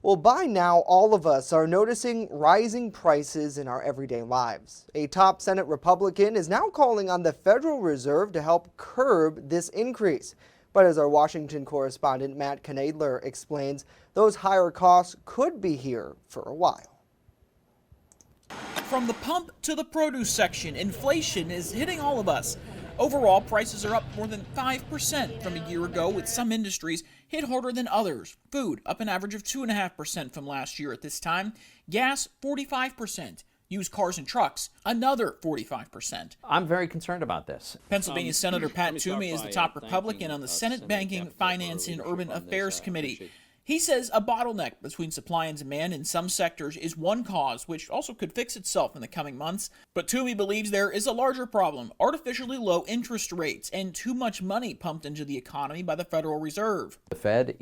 Well, by now, all of us are noticing rising prices in our everyday lives. A top Senate Republican is now calling on the Federal Reserve to help curb this increase. But as our Washington correspondent Matt Knadler explains, those higher costs could be here for a while. From the pump to the produce section, inflation is hitting all of us. Overall, prices are up more than 5% from a year ago, with some industries hit harder than others. Food up an average of 2.5% from last year at this time. Gas, 45%. Used cars and trucks, another 45%. I'm very concerned about this. Pennsylvania Senator Pat Toomey is the top Republican on the Senate Banking, Finance, and Urban Affairs Committee. He says a bottleneck between supply and demand in some sectors is one cause, which also could fix itself in the coming months. But Toomey believes there is a larger problem: artificially low interest rates and too much money pumped into the economy by the Federal Reserve. The Fed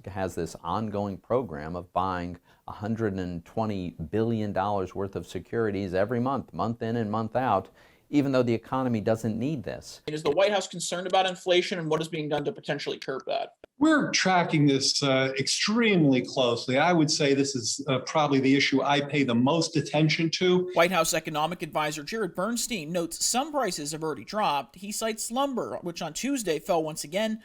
has this ongoing program of buying $120 billion worth of securities every month, month in and month out, even though the economy doesn't need this. Is the White House concerned about inflation, and what is being done to potentially curb that? We're tracking this extremely closely. I would say this is probably the issue I pay the most attention to. White House economic advisor Jared Bernstein notes some prices have already dropped. He cites lumber, which on Tuesday fell once again,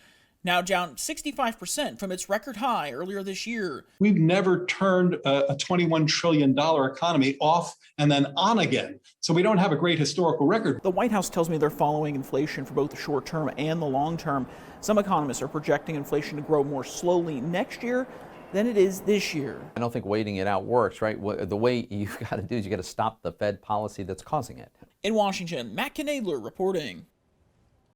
now down 65% from its record high earlier this year. We've never turned a $21 trillion economy off and then on again. So we don't have a great historical record. The White House tells me they're following inflation for both the short term and the long term. Some economists are projecting inflation to grow more slowly next year than it is this year. I don't think waiting it out works, right? The way you've got to do is you got to stop the Fed policy that's causing it. In Washington, Matt Knadler reporting.